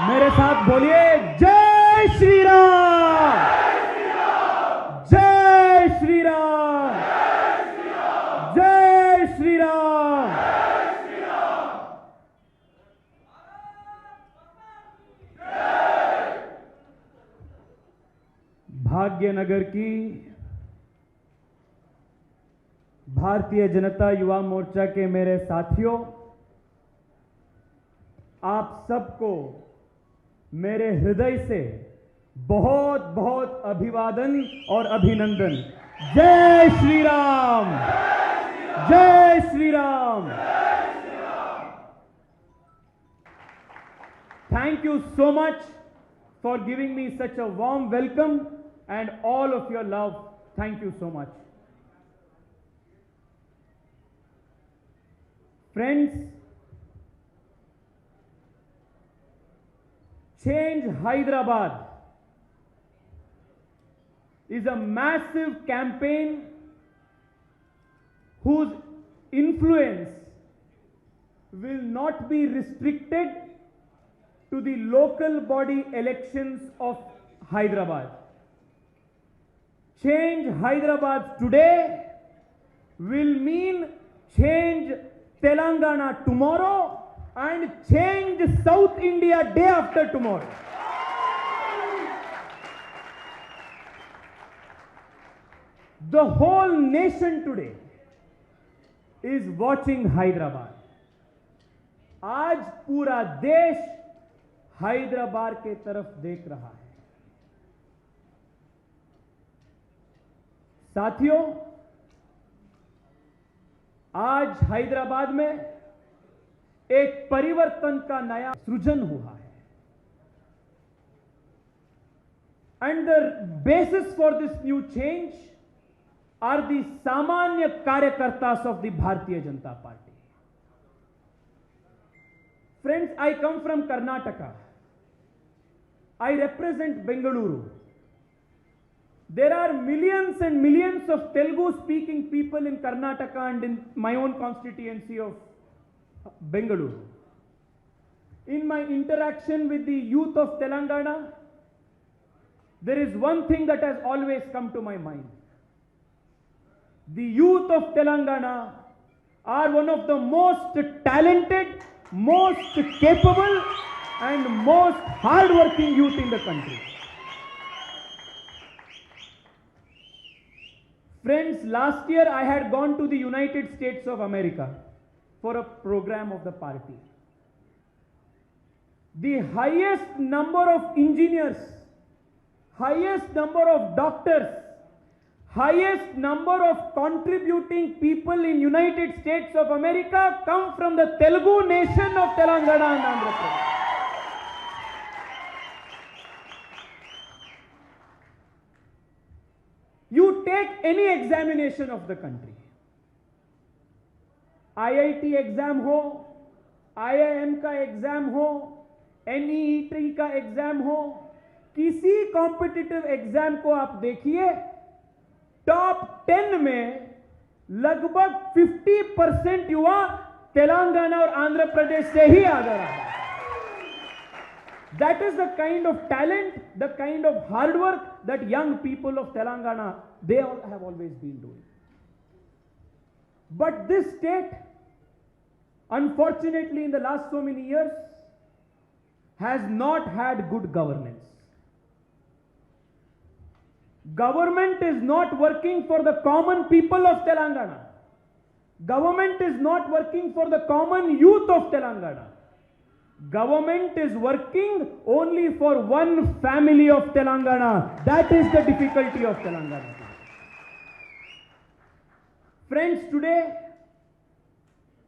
मेरे साथ बोलिए जय श्री राम, जय श्री राम, जय श्री राम। भाग्यनगर की भारतीय जनता युवा मोर्चा के मेरे साथियों, आप सबको मेरे हृदय से बहुत बहुत अभिवादन और अभिनंदन। जय श्री राम, जय Shri Ram. Thank you so much for giving me such a warm welcome and all of your love. Thank you so much. Friends, Change Hyderabad is a massive campaign whose influence will not be restricted to the local body elections of Hyderabad. Change Hyderabad today will mean change Telangana tomorrow and change South India day after tomorrow. The whole nation today is watching Hyderabad. आज पूरा देश हैदराबाद के तरफ देख रहा है। साथियों, आज हैदराबाद में एक परिवर्तन का नया सृजन हुआ है। And the basis for this new change are the सामान्य कार्यकर्तास of the Bharatiya Janata Party. Friends, I come from Karnataka. I represent Bengaluru. There are millions and millions of Telugu-speaking people in Karnataka and in my own constituency of Bengaluru. In my interaction with the youth of Telangana, there is one thing that has always come to my mind. The youth of Telangana are one of the most talented, most capable and most hard-working youth in the country. Friends, last year I had gone to the United States of America for a program of the party. The highest number of engineers, highest number of doctors, highest number of contributing people in United States of America come from the Telugu nation of Telangana and Andhra Pradesh. You take any examination of the country, IIT exam हो, IIM का exam हो, NEET का exam हो, किसी competitive exam को आप देखिए, top 10 में लगभग 50% युवा तेलंगाना और आंध्र प्रदेश से ही आ रहा है। That is the kind of talent, the kind of hard work that young people of Telangana, they all have always been doing. But this state, unfortunately, in the last so many years, has not had good governance. Government is not working for the common people of Telangana. Government is not working for the common youth of Telangana. Government is working only for one family of Telangana. That is the difficulty of Telangana. Friends, today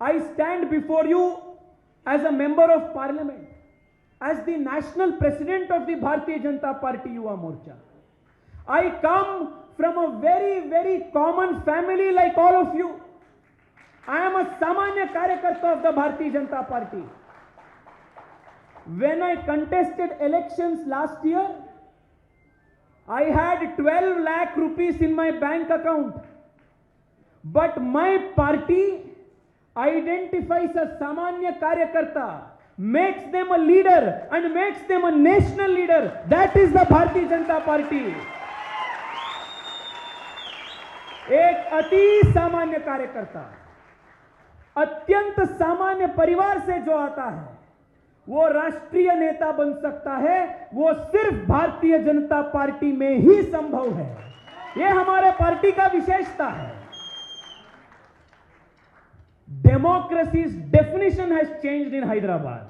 I stand before you as a member of parliament, as the national president of the Bharatiya Janata Party Yuva Morcha. I come from a very, very common family like all of you. I am a Samanya Karyakarta of the Bharatiya Janata Party. When I contested elections last year, I had 12 lakh rupees in my bank account. But my party identifies a Samanya Karyakarta makes them a leader and makes them a national leader. That is the Bharatiya Janata Party. एक अति सामान्य कार्यकर्ता अत्यंत सामान्य परिवार से जो आता है वो राष्ट्रीय नेता बन सकता है। वो सिर्फ भारतीय जनता पार्टी में ही संभव है। यह हमारे पार्टी का विशेषता है। Democracy's definition has changed in Hyderabad.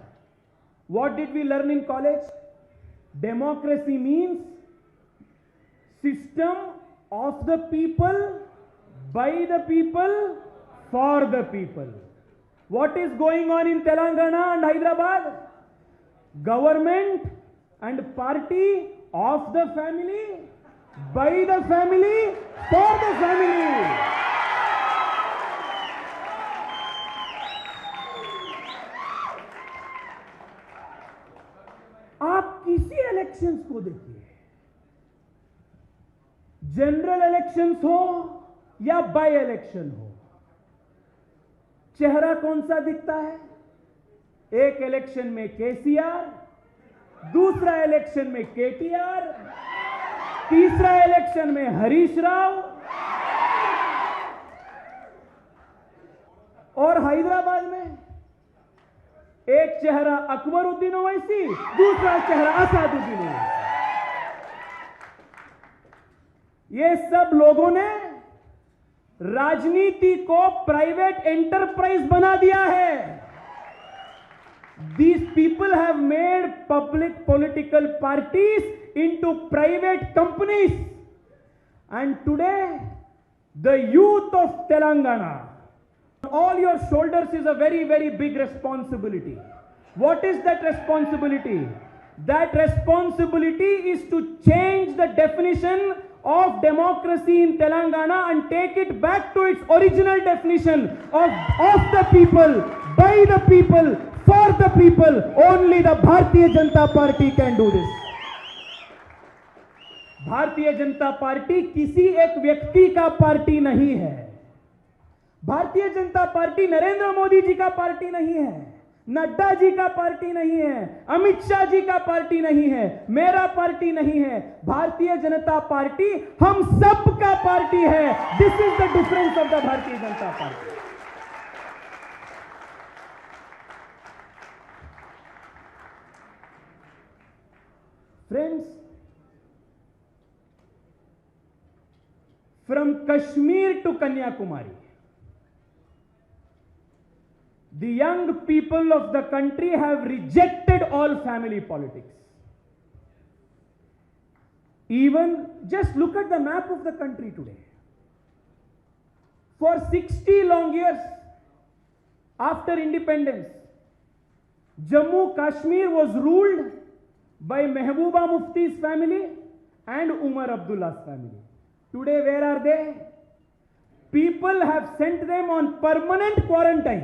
What did we learn in college? Democracy means system of the people, by the people, for the people. What is going on in Telangana and Hyderabad? Government and party of the family, by the family, for the family. आप किसी elections को देखिए, general elections हो या by election हो, चेहरा कौन सा दिखता है? एक इलेक्शन में केसीआर, दूसरा इलेक्शन में केटीआर, तीसरा इलेक्शन में हरीश राव, और हैदराबाद में एक चेहरा अकबरुद्दीन ओवैसी, दूसरा चेहरा असदुद्दीन ओवैसी। ये सब लोगों ने राजनीति को प्राइवेट एंटरप्राइज बना दिया है। These people have made public political parties into private companies. And today, the youth of Telangana, all your shoulders is a very, very big responsibility. What is that responsibility? That responsibility is to change the definition of democracy in Telangana and take it back to its original definition of the people, by the people, for the people. Only the Bharatiya Janata Party can do this. भारतीय Janata party किसी एक व्यक्ति का party नहीं है। भारतीय Janata party Narendra Modi ji का party नहीं है, नड्डा जी का पार्टी नहीं है, अमित शाह जी का पार्टी नहीं है, मेरा पार्टी नहीं है। भारतीय जनता पार्टी हम सब का पार्टी है। This is the difference of the Bharatiya Janata Party. Friends, from Kashmir to Kanyakumari, the young people of the country have rejected all family politics. Even just look at the map of the country today. For 60 long years after independence, Jammu Kashmir was ruled by Mehbooba Mufti's family and Umar Abdullah's family. Today, where are they? People have sent them on permanent quarantine.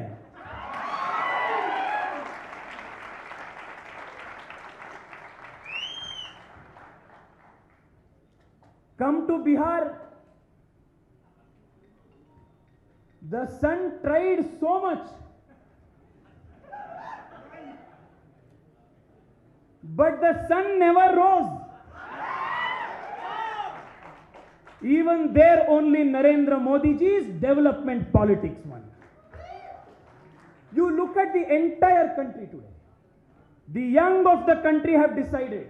Come to Bihar. The sun tried so much, but the sun never rose. Even there only Narendra Modi ji's development politics won. You look at the entire country today. The young of the country have decided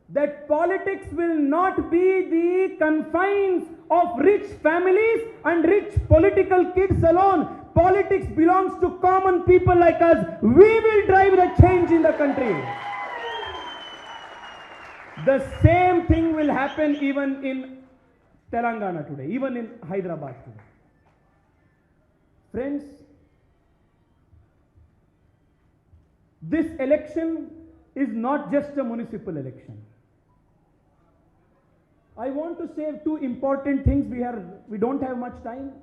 that politics will not be the confines of rich families and rich political kids alone. Politics belongs to common people like us. We will drive the change in the country. The same thing will happen even in Telangana today, even in Hyderabad today. Friends, this election is not just a municipal election. I want to say two important things. We don't have much time,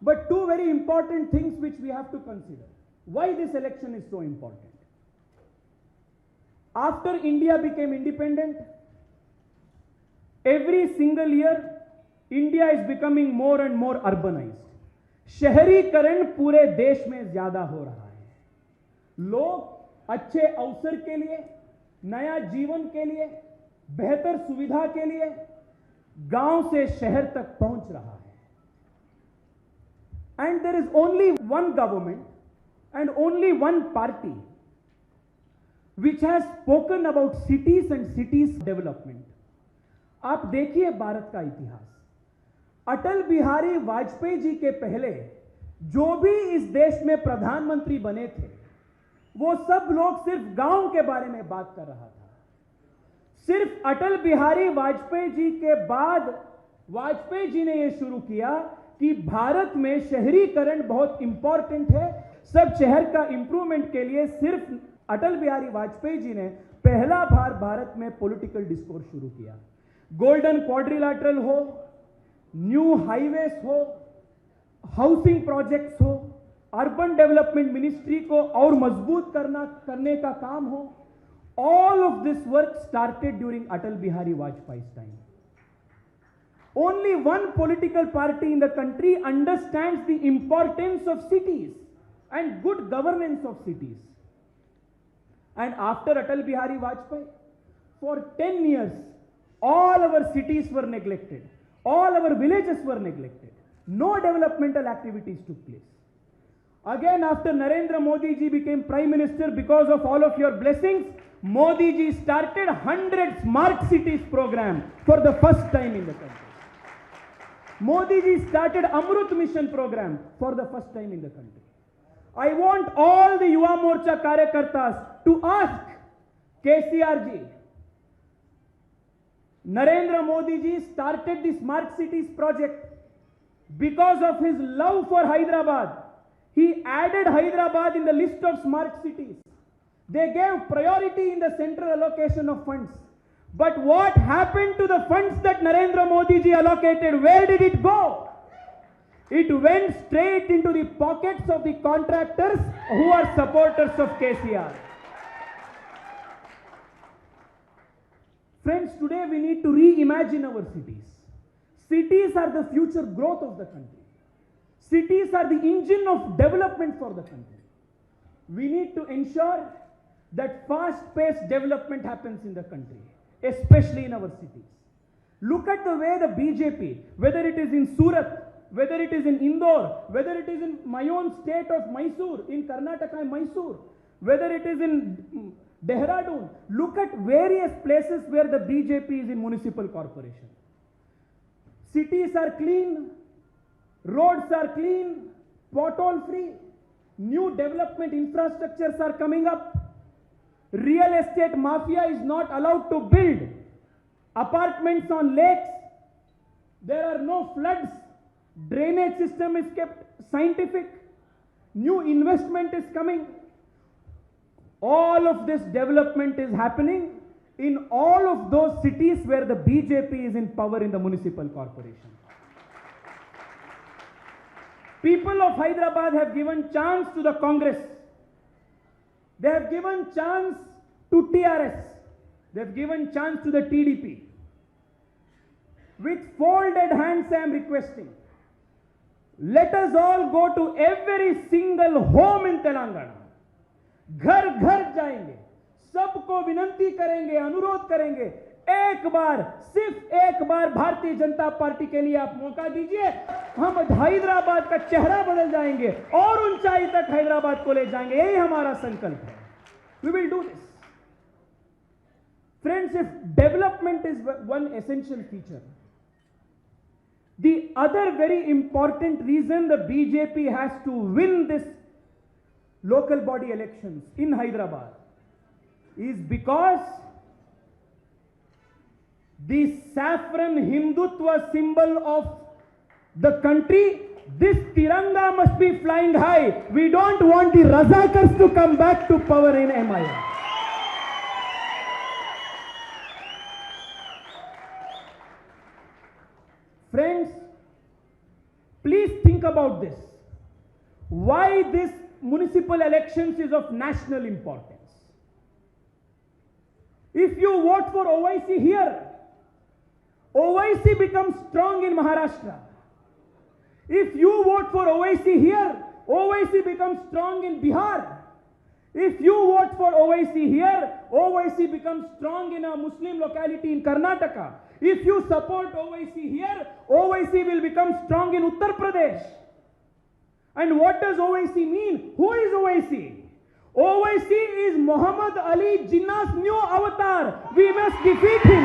but two very important things which we have to consider. Why this election is so important? After India became independent, every single year, India is becoming more and more urbanized. शहरीकरण पूरे देश में ज्यादा हो रहा है। लोग अच्छे अवसर के लिए, नया जीवन के लिए, बेहतर सुविधा के लिए गांव से शहर तक पहुंच रहा है. And there is only one government and only one party which has spoken about cities and cities development. आप देखिए भारत का इतिहास. अटल बिहारी वाजपेयी जी के पहले जो भी इस देश में प्रधानमंत्री बने थे, वो सब लोग सिर्फ गांव के बारे में बात कर रहा था. सिर्फ अटल बिहारी वाजपेयी जी के बाद वाजपेयी जी ने यह शुरू किया कि भारत में शहरीकरण बहुत इंपॉर्टेंट है. सब शहर का इंप्रूवमेंट के लिए सिर्फ अटल बिहारी वाजपेयी जी ने पहला बार भारत में पॉलिटिकल डिस्कोर्स शुरू किया. गोल्डन क्वाड्रिलैटरल हो, न्यू हाईवेज हो, हाउसिंग प्रोजेक्ट्स हो, अर्बन डेवलपमेंट मिनिस्ट्री को और मजबूत करने का काम हो, all of this work started during Atal Bihari Vajpayee's time. Only one political party in the country understands the importance of cities and good governance of cities. And after Atal Bihari Vajpayee, for 10 years, all our cities were neglected. All our villages were neglected. No developmental activities took place. Again, after Narendra Modi ji became Prime Minister, because of all of your blessings, Modi ji started 100 Smart Cities program for the first time in the country. Modi ji started Amrut Mission program for the first time in the country. I want all the Yuva Morcha Karyakartas to ask KCR ji, Narendra Modi ji started the Smart Cities project because of his love for Hyderabad. He added Hyderabad in the list of smart cities. They gave priority in the central allocation of funds. But what happened to the funds that Narendra Modi ji allocated? Where did it go? It went straight into the pockets of the contractors who are supporters of KCR. Friends, today we need to reimagine our cities. Cities are the future growth of the country. Cities are the engine of development for the country. We need to ensure that fast-paced development happens in the country, especially in our cities. Look at the way the BJP, whether it is in Surat, whether it is in Indore, whether it is in my own state of Mysore, in Karnataka, Mysore, whether it is in Dehradun, look at various places where the BJP is in municipal corporation. Cities are clean, roads are clean, pothole free, new development infrastructures are coming up. Real estate mafia is not allowed to build apartments on lakes. There are no floods. Drainage system is kept scientific. New investment is coming. All of this development is happening in all of those cities where the BJP is in power in the municipal corporation. People of Hyderabad have given chance to the Congress. They have given chance to TRS. They have given chance to the TDP. With folded hands I am requesting, let us all go to every single home in Telangana. घर घर जाएंगे, सबको विनंती करेंगे, अनुरोध करेंगे, एक बार, सिर्फ एक बार भारतीय जनता पार्टी के लिए आप मौका दीजिए. हम हैदराबाद का चेहरा बदल जाएंगे और ऊंचाई तक हैदराबाद को ले जाएंगे. यही हमारा संकल्प है. We will do this. Friends, if development is one essential feature, the other very important reason the BJP has to win this local body elections in Hyderabad is because the saffron Hindutva symbol of the country, this Tiranga must be flying high. We don't want the Razakars to come back to power in MIM. Friends, please think about this. Why this municipal elections is of national importance? If you vote for OIC here, OIC becomes strong in Maharashtra. If you vote for OIC here, OIC becomes strong in Bihar. If you vote for Owaisi here, Owaisi becomes strong in a Muslim locality in Karnataka. If you support Owaisi here, Owaisi will become strong in Uttar Pradesh. And what does Owaisi mean? Who is Owaisi? Owaisi is Muhammad Ali Jinnah's new avatar. We must defeat him.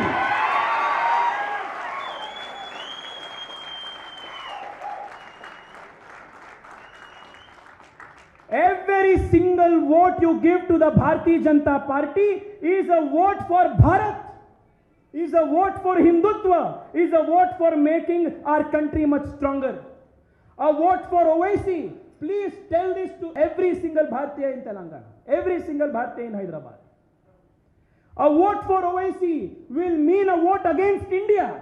Every single vote you give to the Bharatiya Janata Party is a vote for Bharat, is a vote for Hindutva, is a vote for making our country much stronger. A vote for Owaisi. Please tell this to every single Bharatiya in Telangana, every single Bharatiya in Hyderabad. A vote for Owaisi will mean a vote against India.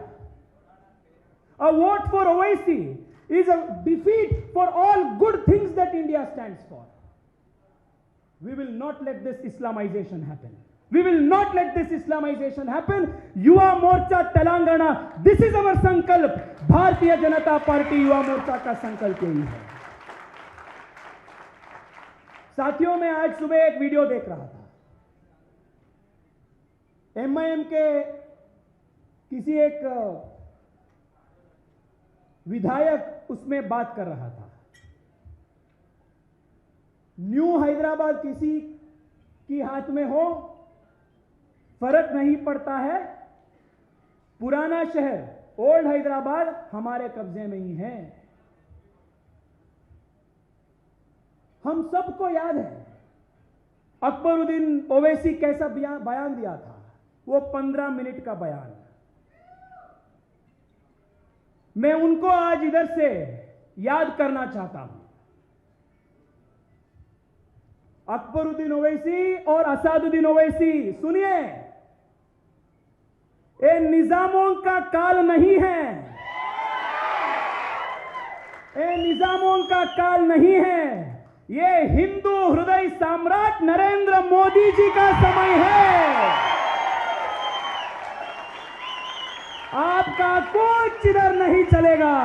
A vote for Owaisi is a defeat for all good things that India stands for. We will not let this Islamization happen. We will not let this Islamization happen. Yuva Morcha Telangana, this is our sankalp. Bharatiya Janata Party Yuva Morcha का संकल्प यही है. साथियों, मैं आज सुबह एक video देख रहा था. MIM के किसी एक विधायक उसमें बात कर रहा था. न्यू हैदराबाद किसी की हाथ में हो फर्क नहीं पड़ता है, पुराना शहर ओल्ड हैदराबाद हमारे कब्जे में ही है. हम सबको याद है अकबरुद्दीन ओवैसी कैसा बयान दिया था. वो 15 मिनट का बयान. मैं उनको आज इधर से याद करना चाहता हूं. अकबरुद्दीन ओवैसी और असदुद्दीन ओवैसी, सुनिए, ये निजामों का काल नहीं है. ये निजामों का काल नहीं है. ये हिंदू हृदय सम्राट नरेंद्र मोदी जी का समय है. आपका कुछ इधर नहीं चलेगा.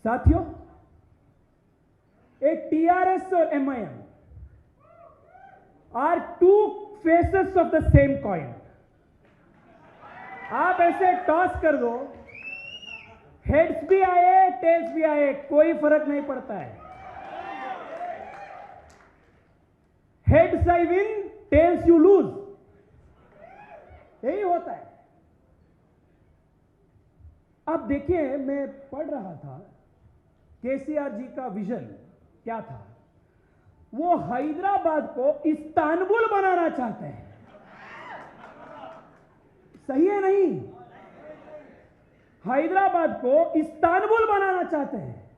साथियों, एक TRS और MIM are two faces of the same coin. आप ऐसे टॉस कर दो, हेड्स भी आए टेल्स भी आए, कोई फर्क नहीं पड़ता है. Heads I win, tells you lose, यही होता है. अब देखिए, मैं पढ़ रहा था केसीआर जी का विजन क्या था. वो हैदराबाद को इस्तांबुल बनाना चाहते हैं. सही है नहीं? हैदराबाद को इस्तांबुल बनाना चाहते हैं.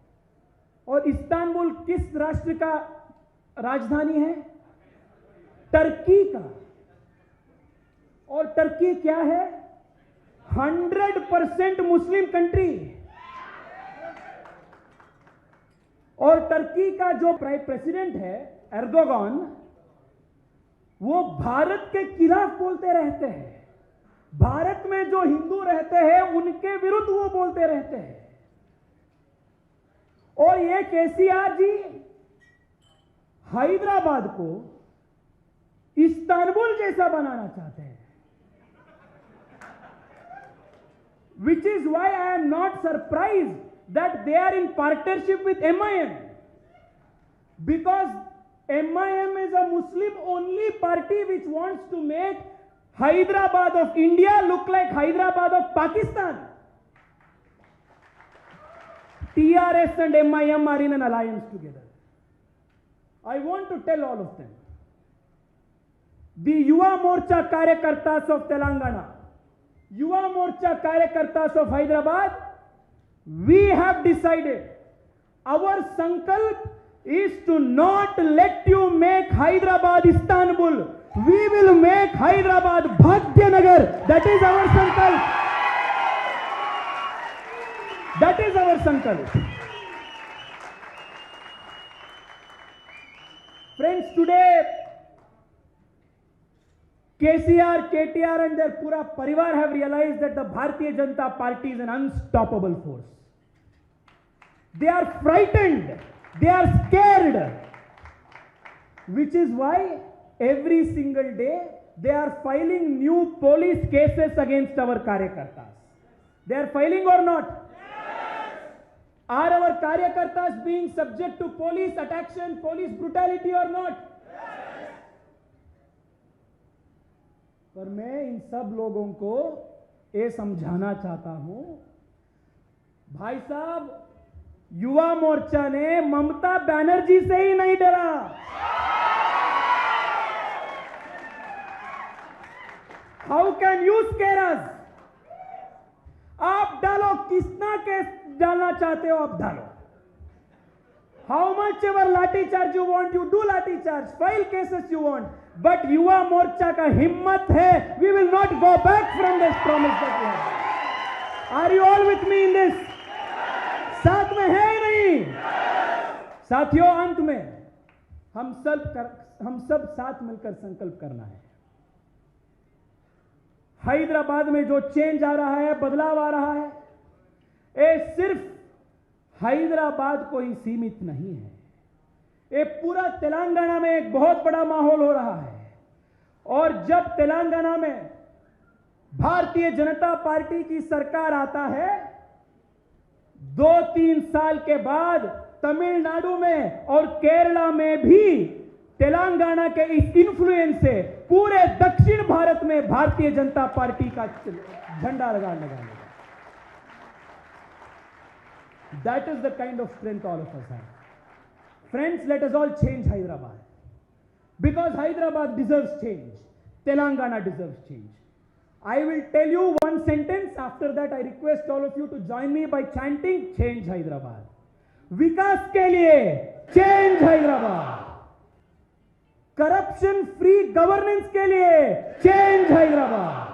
और इस्तांबुल किस राष्ट्र का राजधानी है? टर्की का. और टर्की क्या है? 100% मुस्लिम कंट्री. और टर्की का जो प्रेसिडेंट है एर्दोगान, वो भारत के खिलाफ बोलते रहते हैं. भारत में जो हिंदू रहते हैं उनके विरुद्ध वो बोलते रहते हैं. और ये केसीआर जी हैदराबाद को इस्तांबुल जैसा बनाना चाहते हैं. Which is why I am not surprised that they are in partnership with MIM. Because MIM is a Muslim-only party which wants to make Hyderabad of India look like Hyderabad of Pakistan. TRS and MIM are in an alliance together. I want to tell all of them. The Yuva Morcha Karyakartas of Telangana, Yuva Morcha Karyakartas of Hyderabad, we have decided our sankalp is to not let you make Hyderabad Istanbul. We will make Hyderabad Bhagyanagar. That is our sankalp. That is our sankalp. Friends, today KCR, KTR and their pura parivar have realized that the Bharatiya Janata Party is an unstoppable force. They are frightened. They are scared. Which is why every single day they are filing new police cases against our Karyakartas. They are filing or not? Yes. Are our Karyakartas being subject to police attraction, police brutality or not? Yes. पर मैं इन सब लोगों को ये समझाना चाहता हूं, भाई साहब, युवा मोर्चा ने ममता बनर्जी से ही नहीं डरा। How can you scare us? आप डालो, कितना केस डालना चाहते हो आप डालो। How much ever lathi charge you want, you do lathi charge, file cases you want, but Yuva Morcha का हिम्मत है, we will not go back from this promise that we have. Are you all with me in this? साथ में है ही नहीं? साथियों, अंत में हम सब साथ मिलकर संकल्प करना है। हैदराबाद में जो चेंज आ रहा है, बदलाव आ रहा है, ये सिर्फ हैदराबाद को ही सीमित नहीं है, ये पूरा तेलंगाना में एक बहुत बड़ा माहौल हो रहा है। और जब तेलंगाना में भारतीय जनता पार्टी की सरकार आता है, 2-3 साल के बाद तमिलनाडु में और केरला में भी तेलंगाना के इस इन्फ्लुएंस से पूरे दक्षिण भारत में भारतीय जनता पार्टी का झंडा लगाने लगा। That is the kind of strength all of us have. Friends, let us all change Hyderabad. Because Hyderabad deserves change. Telangana deserves change. I will tell you one sentence. After that, I request all of you to join me by chanting, change Hyderabad. विकास के लिए change Hyderabad. Corruption free governance के लिए change Hyderabad.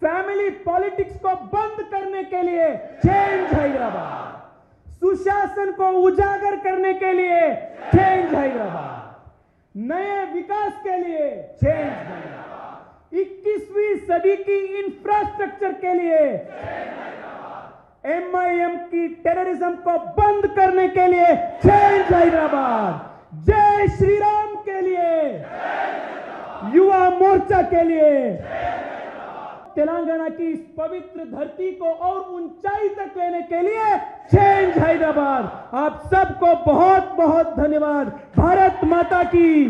Family politics को बंद करने के लिए change Hyderabad. सुशासन को उजागर करने के लिए चेंज हैदराबाद। नए विकास के लिए चेंज हैदराबाद। 21वीं सदी की इंफ्रास्ट्रक्चर के लिए MIM की टेररिज्म को बंद करने के लिए चेंज हैदराबाद। जय श्री राम के लिए, युवा मोर्चा के लिए, तेलंगाना की इस पवित्र धरती को और ऊंचाई तक लेने के लिए चेंज हैदराबाद। आप सबको बहुत बहुत धन्यवाद। भारत माता की,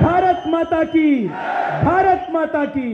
भारत माता की, भारत माता की।